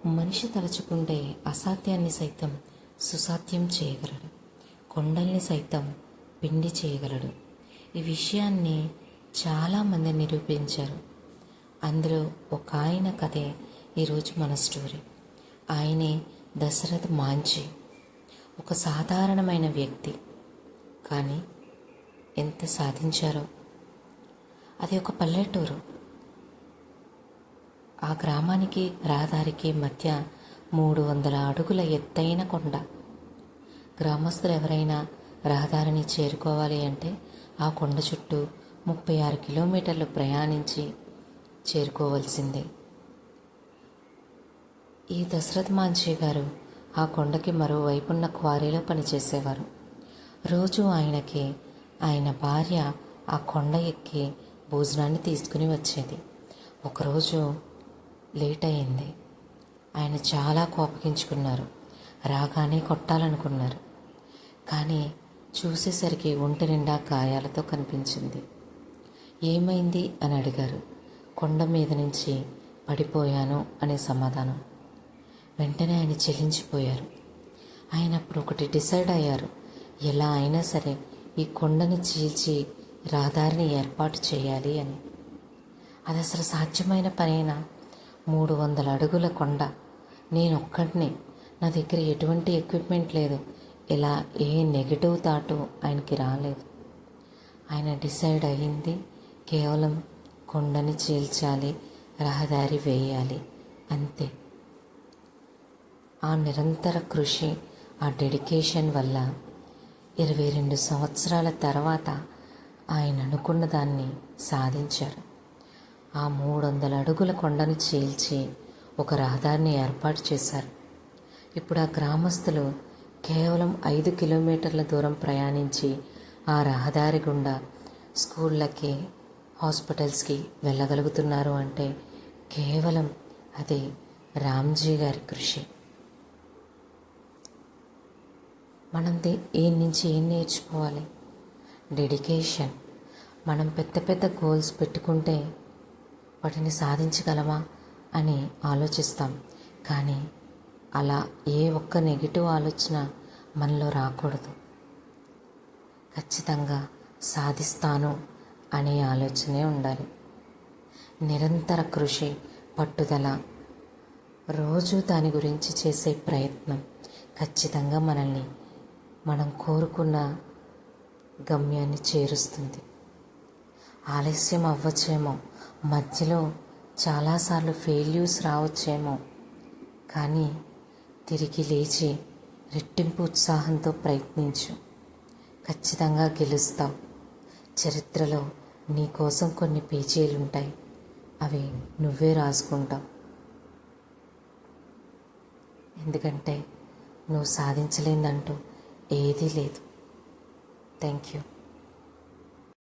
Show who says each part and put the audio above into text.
Speaker 1: మనిషి తలుచుకుంటే అసాధ్యాన్ని సైతం సుసాధ్యం చేయగలడు, కొండల్ని సైతం పిండి చేయగలడు. ఈ విషయాన్ని చాలామంది నిరూపించారు. అందులో ఒక ఆయన కథే ఈరోజు మన స్టోరీ. ఆయనే దశరథ్ మాంఝీ. ఒక సాధారణమైన వ్యక్తి, కానీ ఎంత సాధించారో. అది ఒక పల్లెటూరు. ఆ గ్రామానికి రహదారికి మధ్య 300 అడుగుల ఎత్తైన కొండ. గ్రామస్తులు ఎవరైనా రహదారిని చేరుకోవాలి అంటే ఆ కొండ చుట్టూ 36 కిలోమీటర్లు ప్రయాణించి చేరుకోవాల్సిందే. ఈ దశరథ్ మాంఝీ గారు ఆ కొండకి మరోవైపున్న క్వారీలో పనిచేసేవారు. రోజు ఆయనకి ఆయన భార్య ఆ కొండ ఎక్కి భోజనాన్ని తీసుకుని వచ్చేది. ఒకరోజు లేట్ అయింది. ఆయన చాలా కోపగించుకున్నారు. రాగానే కొట్టాలనుకున్నారు. కానీ చూసేసరికి ఒంటి నిండా గాయాలతో కనిపించింది. ఏమైంది అని అడిగారు. కొండ మీద నుంచి పడిపోయాను అనే సమాధానం. వెంటనే ఆయన చెల్లించిపోయారు. ఆయన అప్పుడు ఒకటి డిసైడ్ అయ్యారు, ఎలా అయినా సరే ఈ కొండని చీల్చి రహదారిని ఏర్పాటు చేయాలి అని. అది అసలు సాధ్యమైన పనేనా? 300 అడుగుల కొండ, నేనొక్కడిని, నా దగ్గర ఎటువంటి ఎక్విప్మెంట్ లేదు. ఇలా ఏ నెగిటివ్ థాటు ఆయనకి రాలేదు. ఆయన డిసైడ్ అయ్యింది కేవలం కొండని చీల్చాలి, రహదారి వేయాలి, అంతే. ఆ నిరంతర కృషి, ఆ డెడికేషన్ వల్ల 22 సంవత్సరాల తర్వాత ఆయన అనుకున్న దాన్ని సాధించారు. ఆ 300 అడుగుల కొండను చీల్చి ఒక రహదారిని ఏర్పాటు చేశారు. ఇప్పుడు ఆ గ్రామస్తులు కేవలం 5 కిలోమీటర్ల దూరం ప్రయాణించి ఆ రహదారి గుండా స్కూళ్ళకి, హాస్పిటల్స్కి వెళ్ళగలుగుతున్నారు అంటే కేవలం అది రామ్జీ గారి కృషి. మనం దీని నుంచి ఏం నేర్చుకోవాలి? డెడికేషన్. మనం పెద్ద పెద్ద గోల్స్ పెట్టుకుంటే వాటిని సాధించగలమా అని ఆలోచిస్తాం. కానీ అలా ఏ ఒక్క నెగిటివ్ ఆలోచన మనలో రాకూడదు. ఖచ్చితంగా సాధిస్తాను అనే ఆలోచనే ఉండాలి. నిరంతర కృషి, పట్టుదల, రోజు దాని గురించి చేసే ప్రయత్నం ఖచ్చితంగా మనల్ని మనం కోరుకున్న గమ్యాన్ని చేరుస్తుంది. ఆలస్యం అవ్వచ్చేమో, మధ్యలో చాలాసార్లు ఫెయిల్యూర్స్ రావచ్చేమో, కానీ తిరిగి లేచి రెట్టింపు ఉత్సాహంతో ప్రయత్నించు. ఖచ్చితంగా గెలుస్తావు. చరిత్రలో నీ కోసం కొన్ని పేజీలు ఉంటాయి, అవి నువ్వే రాసుకుంటావు. ఎందుకంటే నువ్వు సాధించలేదంటూ ఏదీ లేదు. Thank you.